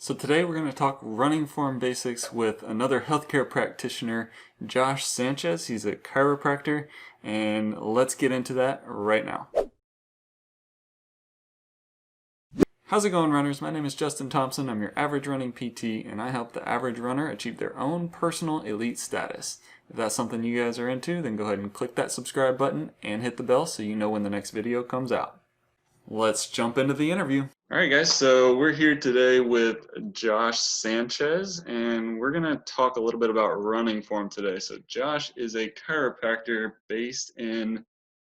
So today we're going to talk running form basics with another healthcare practitioner, Josh Sanchez. He's a chiropractor, and let's get into that right now. How's it going, runners? My name is Justin Thompson. I'm your average running PT, and I help the average runner achieve their own personal elite status. If that's something you guys are into, then go ahead and click that subscribe button and hit the bell so you know when the next video comes out. Let's jump into the interview. All right, guys, so we're here today with Josh Sanchez, and we're going to talk a little bit about running form today. So Josh is a chiropractor based in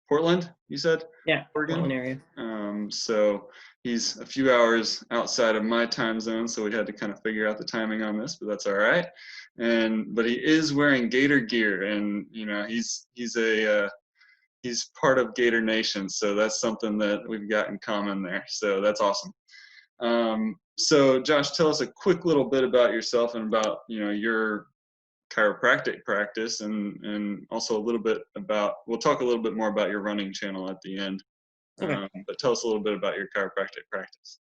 Portland, you said? Yeah, Oregon? Portland area. So he's a few hours outside of my time zone, so we had to kind of figure out the timing on this, but that's all right. But he is wearing Gator gear, and he's part of Gator Nation, so that's something that we've got in common there. So that's awesome. So Josh, tell us a quick little bit about yourself and about your chiropractic practice, and also a little bit about. We'll talk a little bit more about your running channel at the end. Okay. But tell us a little bit about your chiropractic practice.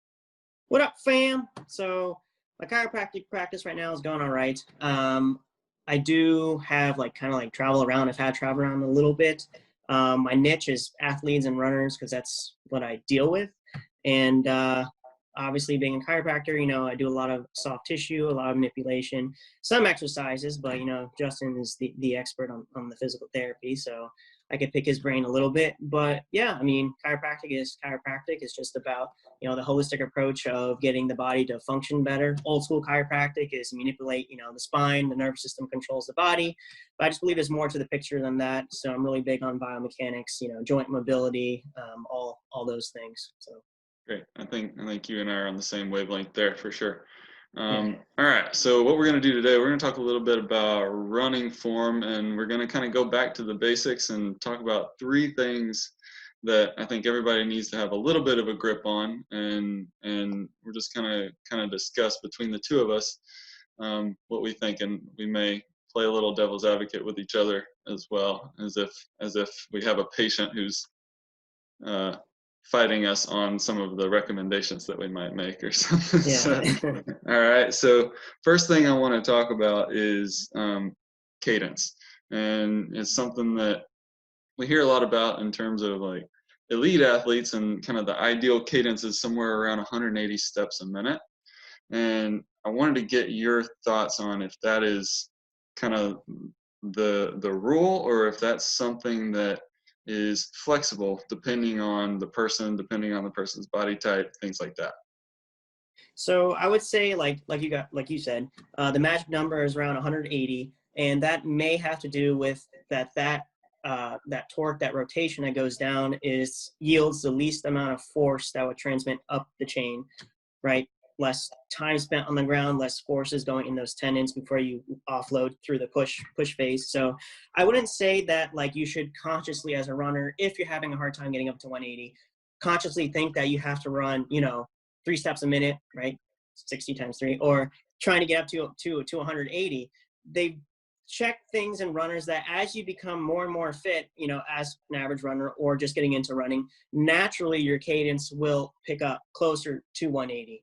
What up, fam? So my chiropractic practice right now is going all right. I do have kind of travel around. I've had travel around a little bit. My niche is athletes and runners because that's what I deal with. And obviously being a chiropractor, I do a lot of soft tissue, a lot of manipulation, some exercises, but Justin is the expert on the physical therapy. So I could pick his brain a little bit, but yeah, I mean, chiropractic is chiropractic. It's just about, the holistic approach of getting the body to function better. Old school chiropractic is manipulate, the spine, the nervous system controls the body. But I just believe there's more to the picture than that. So I'm really big on biomechanics, joint mobility, all those things. So. Great. I think you and I are on the same wavelength there for sure. Yeah. All right. So what we're going to do today, we're going to talk a little bit about running form, and we're going to kind of go back to the basics and talk about three things that I think everybody needs to have a little bit of a grip on, and we're just kind of discuss between the two of us what we think, and we may play a little devil's advocate with each other as well, as if we have a patient who's fighting us on some of the recommendations that we might make or something. Yeah. So, all right. So first thing I want to talk about is cadence, and it's something that we hear a lot about in terms of like elite athletes, and kind of the ideal cadence is somewhere around 180 steps a minute. And I wanted to get your thoughts on if that is kind of the rule, or if that's something that is flexible depending on the person, depending on the person's body type, things like that. So I would say like you said, the magic number is around 180, and that may have to do with that torque, that rotation that goes down yields the least amount of force that would transmit up the chain, right? Less time spent on the ground, less forces going in those tendons before you offload through the push phase. So I wouldn't say that you should consciously, as a runner, if you're having a hard time getting up to 180, consciously think that you have to run 3 steps a minute, right? 60 times 3, or trying to get up to 180. They check things in runners that as you become more and more fit, as an average runner or just getting into running, naturally your cadence will pick up closer to 180.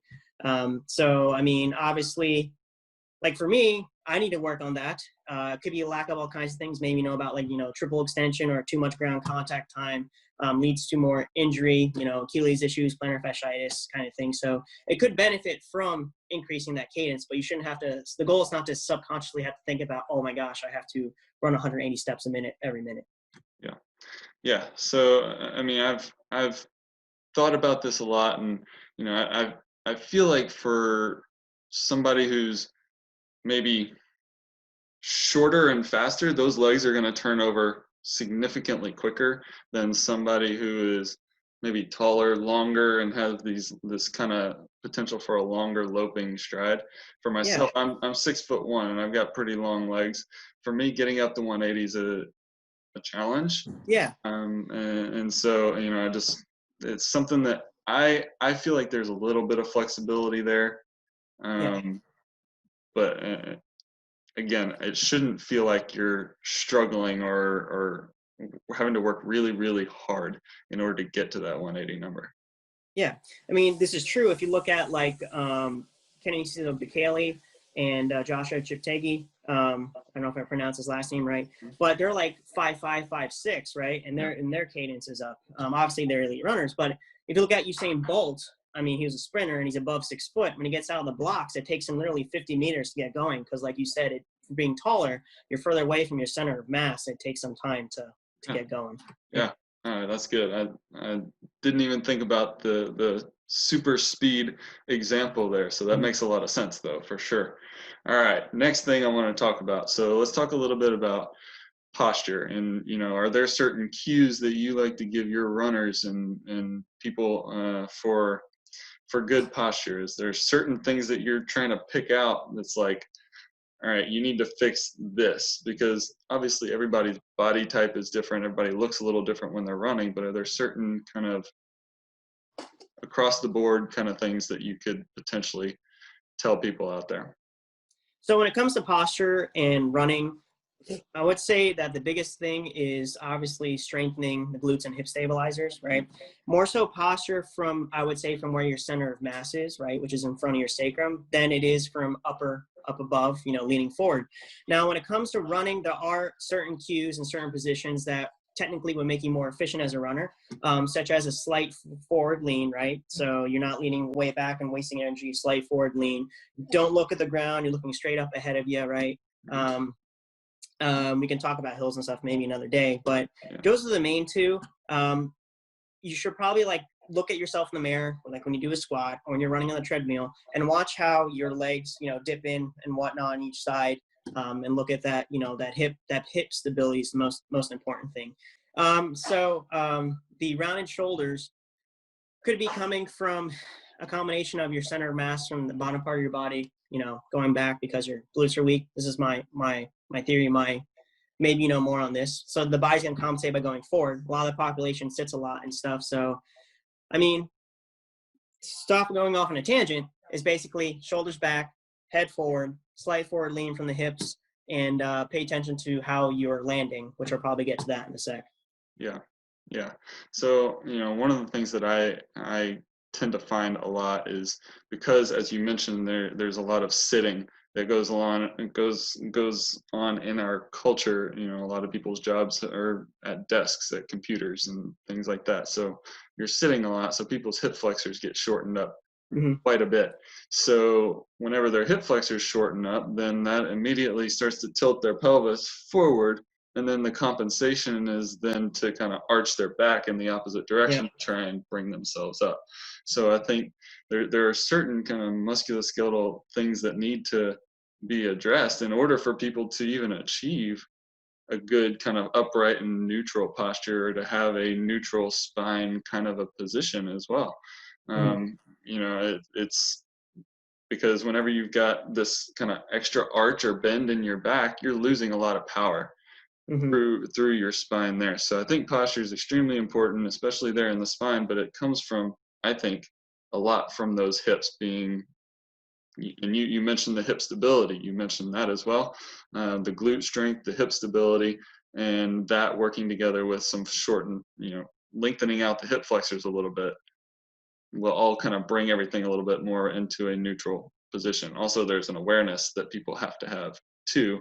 So, I mean, obviously, for me, I need to work on that. It could be a lack of all kinds of things. Maybe about triple extension or too much ground contact time leads to more injury, Achilles issues, plantar fasciitis kind of thing. So it could benefit from increasing that cadence, but you shouldn't have to. The goal is not to subconsciously have to think about, oh my gosh, I have to run 180 steps a minute every minute. Yeah, yeah. So I mean, I've thought about this a lot, and I feel like for somebody who's maybe shorter and faster, those legs are going to turn over significantly quicker than somebody who is maybe taller, longer, and has this kind of potential for a longer loping stride. For Yeah. myself, I'm 6'1" and I've got pretty long legs. For me, getting up to 180 is a challenge. Yeah. And so it's something that I feel like there's a little bit of flexibility there. Yeah. But again, it shouldn't feel like you're struggling or having to work really, really hard in order to get to that 180 number. Yeah. I mean, this is true. If you look at Kenny Bikali and Joshua Chiptegi. I don't know if I pronounced his last name right, but they're like 5'5", 5'6", right? And their cadence is up. Obviously, they're elite runners, but if you look at Usain Bolt, I mean, he was a sprinter and he's above 6 foot. When he gets out of the blocks, it takes him literally 50 meters to get going because, like you said, being taller, you're further away from your center of mass. It takes some time to get going. Yeah. All right, that's good. I didn't even think about the super speed example there, so that makes a lot of sense, though, for sure. All right, next thing I want to talk about. So let's talk a little bit about posture, and are there certain cues that you like to give your runners and people for good posture? Is there certain things that you're trying to pick out that's like, all right, you need to fix this? Because obviously everybody's body type is different. Everybody looks a little different when they're running, but are there certain kind of across the board kind of things that you could potentially tell people out there? So when it comes to posture and running, I would say that the biggest thing is obviously strengthening the glutes and hip stabilizers, right? More so posture from, I would say, from where your center of mass is, right, which is in front of your sacrum, than it is from up above, leaning forward. Now, when it comes to running, there are certain cues and certain positions that technically would make you more efficient as a runner, such as a slight forward lean, right? So you're not leaning way back and wasting energy, slight forward lean. Don't look at the ground. You're looking straight up ahead of you, right? We can talk about hills and stuff maybe another day, but those are the main two. You should probably look at yourself in the mirror, like when you do a squat or when you're running on the treadmill, and watch how your legs, dip in and whatnot on each side, and look at that, that hip stability is the most important thing. The rounded shoulders could be coming from a combination of your center of mass from the bottom part of your body, going back because your glutes are weak. This is my theory, maybe more on this. So the body's going to compensate by going forward. A lot of the population sits a lot and stuff. So, I mean, stop going off on a tangent is basically shoulders back, head forward, slight forward lean from the hips, and pay attention to how you're landing, which I'll probably get to that in a sec. Yeah. So, one of the things that I tend to find a lot is because, as you mentioned, there's a lot of sitting that goes on in our culture. A lot of people's jobs are at desks, at computers and things like that. So you're sitting a lot, so people's hip flexors get shortened up quite a bit. So whenever their hip flexors shorten up, then that immediately starts to tilt their pelvis forward. And then the compensation is then to kind of arch their back in the opposite direction to try and bring themselves up. So I think there are certain kind of musculoskeletal things that need to be addressed in order for people to even achieve a good kind of upright and neutral posture, or to have a neutral spine kind of a position as well. It's because whenever you've got this kind of extra arch or bend in your back, you're losing a lot of power through your spine there. So I think posture is extremely important, especially there in the spine, but it comes from, I think, a lot from those hips being, and you mentioned the hip stability, you mentioned that as well, the glute strength, the hip stability, and that working together with some lengthening out the hip flexors a little bit will all kind of bring everything a little bit more into a neutral position. Also, there's an awareness that people have to have too.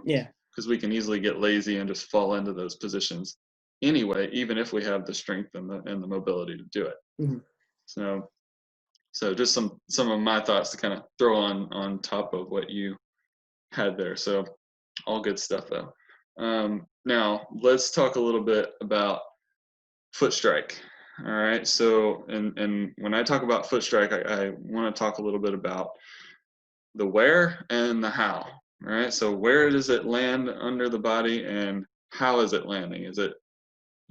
Because we can easily get lazy and just fall into those positions anyway, even if we have the strength and the mobility to do it. So just some of my thoughts to kind of throw on top of what you had there. So all good stuff though. Now let's talk a little bit about foot strike. All right. So and when I talk about foot strike, I want to talk a little bit about the where and the how. All right, so where does it land under the body and how is it landing? Is it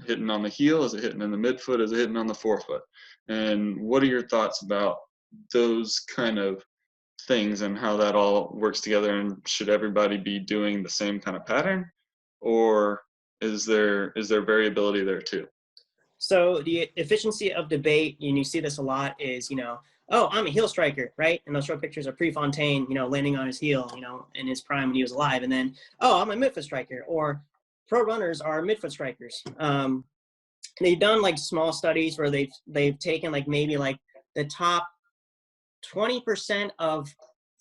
hitting on the heel? Is it hitting in the midfoot? Is it hitting on the forefoot? And what are your thoughts about those kind of things and how that all works together? And should everybody be doing the same kind of pattern, or is there variability there too? So the efficiency of debate, and you see this a lot, is, oh, I'm a heel striker, right? And they'll show pictures of Prefontaine, landing on his heel, in his prime when he was alive. And then, oh, I'm a midfoot striker, or pro runners are midfoot strikers. They've done small studies where they've taken maybe the top 20% of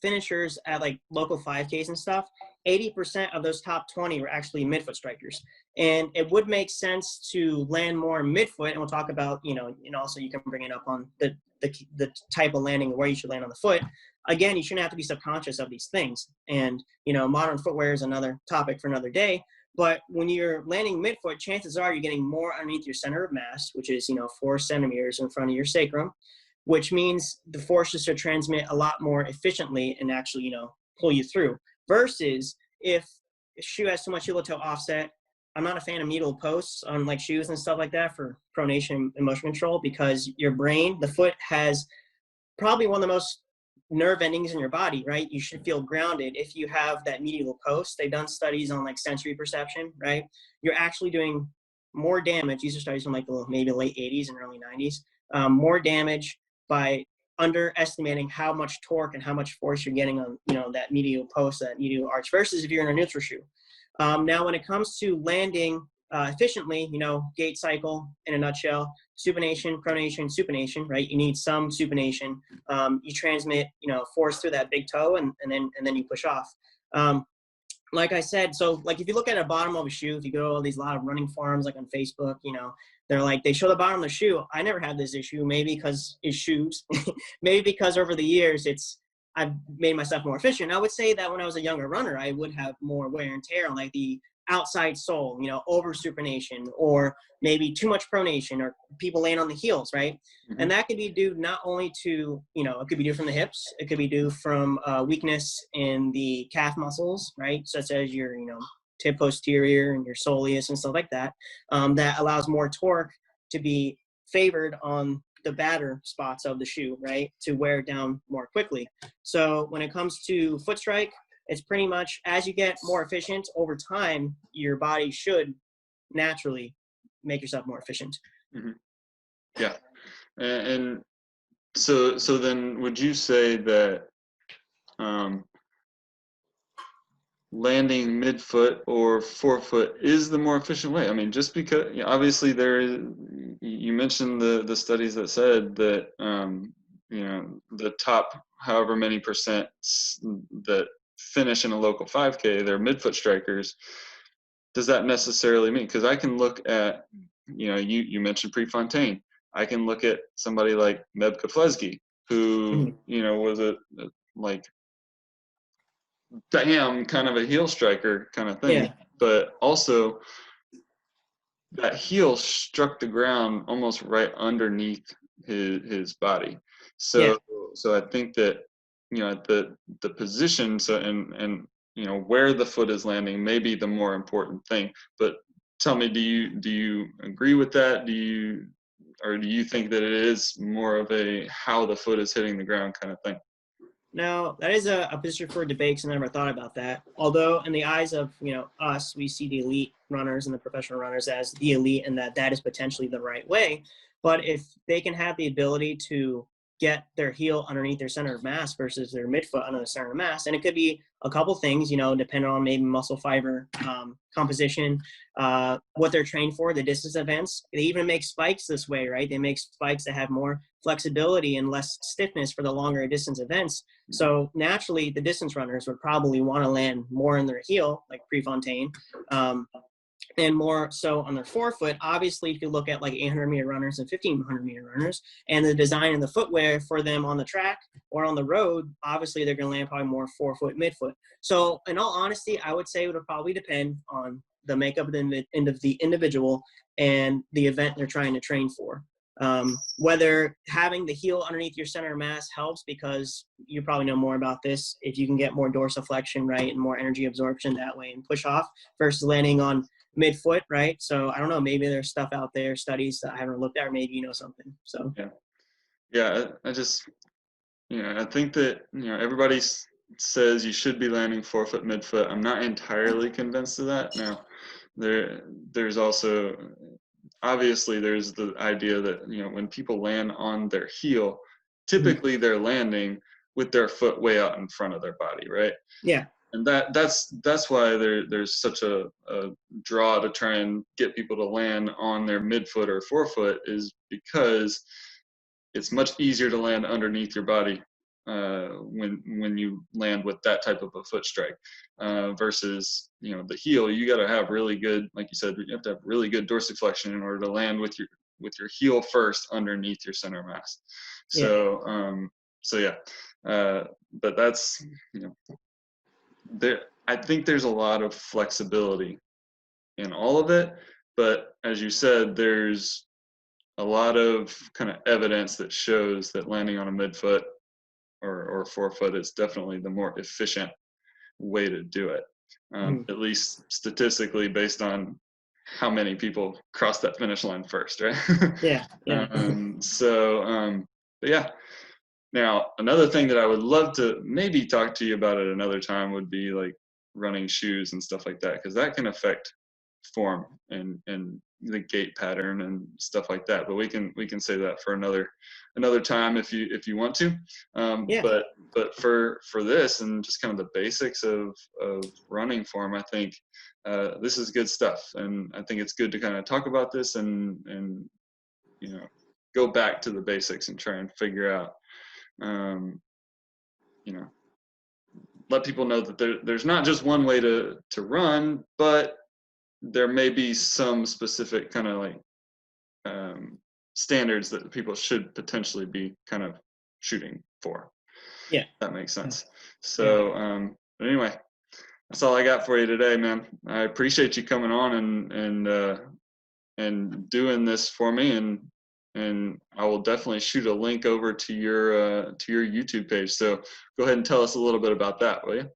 finishers at like local 5Ks and stuff, 80% of those top 20 were actually midfoot strikers. And it would make sense to land more midfoot. And we'll talk about, and also you can bring it up on the type of landing, where you should land on the foot. Again, you shouldn't have to be subconscious of these things. And, modern footwear is another topic for another day. But when you're landing midfoot, chances are you're getting more underneath your center of mass, which is, 4 centimeters in front of your sacrum, which means the forces should transmit a lot more efficiently and actually, pull you through. Versus if a shoe has too much heel toe offset, I'm not a fan of medial posts on like shoes and stuff like that for pronation and motion control, because your brain, the foot, has probably one of the most nerve endings in your body, right? You should feel grounded if you have that medial post. They've done studies on like sensory perception, right? You're actually doing more damage. These are studies from like maybe late 80s and early 90s. More damage by underestimating how much torque and how much force you're getting on, that medial post, that medial arch, versus if you're in a neutral shoe. Now, when it comes to landing efficiently, gait cycle in a nutshell: supination, pronation, supination, right? You need some supination. You transmit, force through that big toe, and then you push off. Like I said, so like if you look at the bottom of a shoe, if you go to all these lot of running forums like on Facebook, they're like, they show the bottom of the shoe. I never had this issue, maybe because it's shoes, maybe because over the years I've made myself more efficient. I would say that when I was a younger runner, I would have more wear and tear on like the outside sole, over supination, or maybe too much pronation, or people laying on the heels, right? Mm-hmm. And that could be due not only to, it could be due from the hips, it could be due from weakness in the calf muscles, right? Such as your, tib posterior and your soleus and stuff like that, that allows more torque to be favored on the batter spots of the shoe, right? To wear it down more quickly. So when it comes to foot strike, it's pretty much, as you get more efficient over time, your body should naturally make yourself more efficient. Mm-hmm. Yeah. And so then would you say that landing midfoot or forefoot is the more efficient way? I mean, just because obviously you mentioned the studies that said that, the top however many percent that finish in a local 5K, they're midfoot strikers. Does that necessarily mean? Because I can look at, you mentioned Prefontaine. I can look at somebody like Meb Keflezighi, who, was a like damn kind of a heel striker kind of thing. Yeah. But also that heel struck the ground almost right underneath his body. So I think that, the position, and where the foot is landing may be the more important thing. But tell me, do you agree with that? Do you think that it is more of a how the foot is hitting the ground kind of thing? No, that is a position for debate, because I never thought about that. Although in the eyes of, us, we see the elite runners and the professional runners as the elite, and that is potentially the right way. But if they can have the ability to get their heel underneath their center of mass versus their midfoot under the center of mass, and it could be a couple things, depending on maybe muscle fiber composition, what they're trained for, the distance events. They even make spikes this way, right? They make spikes that have more flexibility and less stiffness for the longer distance events. So naturally, the distance runners would probably want to land more in their heel, like Prefontaine, and more so on their forefoot. Obviously, if you look at like 800-meter runners and 1,500-meter runners, and the design and the footwear for them on the track or on the road, obviously they're going to land probably more forefoot, midfoot. So in all honesty, I would say it would probably depend on the makeup of the individual and the event they're trying to train for. Whether having the heel underneath your center of mass helps, because you probably know more about this, if you can get more dorsiflexion, right, and more energy absorption that way and push off versus landing on midfoot, right? So I don't know, maybe there's stuff out there, studies that I haven't looked at, or maybe something. So I just I think that everybody says you should be landing forefoot, midfoot. I'm not entirely convinced of that. Now there's also obviously there's the idea that when people land on their heel, typically they're landing with their foot way out in front of their body, right? Yeah. And that's why there's such a draw to try and get people to land on their midfoot or forefoot, is because it's much easier to land underneath your body when you land with that type of a foot strike versus the heel. You got to have really good, like you said, you have to have really good dorsiflexion in order to land with your heel first underneath your center mass. Yeah. So yeah, but that's there. I think there's a lot of flexibility in all of it, but as you said, there's a lot of kind of evidence that shows that landing on a midfoot or forefoot is definitely the more efficient way to do it, Mhm. at least statistically based on how many people cross that finish line first, right? Yeah. Yeah. But yeah. Now, another thing that I would love to maybe talk to you about at another time would be like running shoes and stuff like that, because that can affect form and the gait pattern and stuff like that. But we can say that for another time if you want to. Yeah. But for this and just kind of the basics of running form, I think this is good stuff, and I think it's good to kind of talk about this and go back to the basics and try and figure out um, you know let people know that there's not just one way to run, but there may be some specific kind of like standards that people should potentially be kind of shooting for. Yeah. That makes sense. Yeah. But anyway, that's all I got for you today, man. I appreciate you coming on and doing this for me, and I will definitely shoot a link over to your YouTube page. So go ahead and tell us a little bit about that, will you?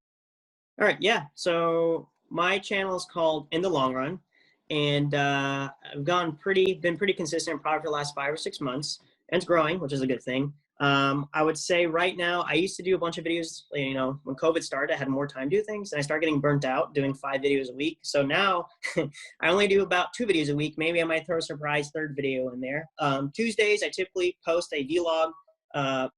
All right. Yeah. So my channel is called In the Long Run, and I've been pretty consistent probably for the last 5 or 6 months, and it's growing, which is a good thing. I would say right now, I used to do a bunch of videos. When COVID started, I had more time to do things, and I started getting burnt out doing 5 videos a week. So now I only do about 2 videos a week. Maybe I might throw a surprise third video in there. Tuesdays, I typically post a vlog.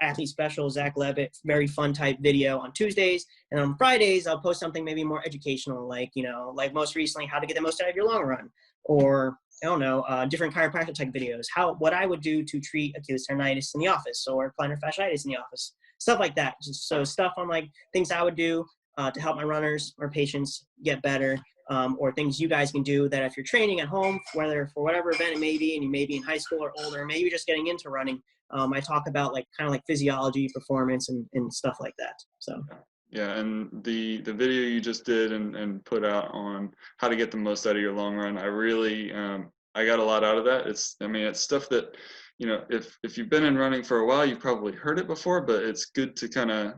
Athlete special, Zach Levitt, very fun type video on Tuesdays. And on Fridays, I'll post something maybe more educational, like most recently, how to get the most out of your long run, or I don't know, different chiropractic type videos, what I would do to treat Achilles tendonitis in the office or plantar fasciitis in the office, stuff like that. So stuff on like things I would do to help my runners or patients get better, or things you guys can do that if you're training at home, whether for whatever event it may be, and you may be in high school or older, maybe just getting into running. I talk about kind of like physiology, performance, and stuff like that. So yeah, and the video you just did and put out on how to get the most out of your long run, I really I got a lot out of that. It's stuff that if you've been in running for a while, you've probably heard it before, but it's good to kind of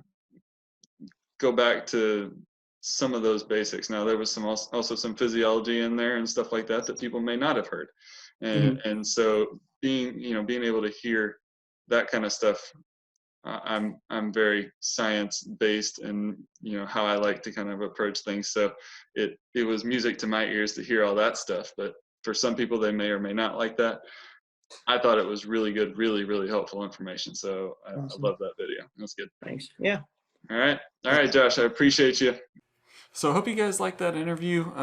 go back to some of those basics. Now there was also some physiology in there and stuff like that people may not have heard, and so being able to hear that kind of stuff, I'm very science based and how I like to kind of approach things. So it was music to my ears to hear all that stuff. But for some people, they may or may not like that. I thought it was really good, really, really helpful information. So I awesome. love that video. That's good. Thanks. Yeah. All right, Josh. I appreciate you. So I hope you guys liked that interview.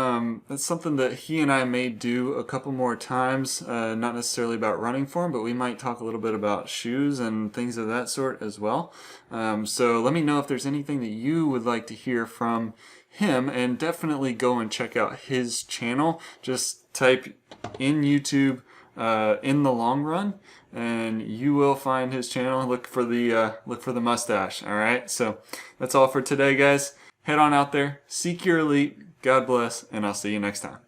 That's something that he and I may do a couple more times, not necessarily about running form, but we might talk a little bit about shoes and things of that sort as well. So let me know if there's anything that you would like to hear from him, and definitely go and check out his channel. Just type in YouTube In the Long Run, and you will find his channel. Look for the mustache. All right. So that's all for today, guys. Head on out there, seek your elite, God bless, and I'll see you next time.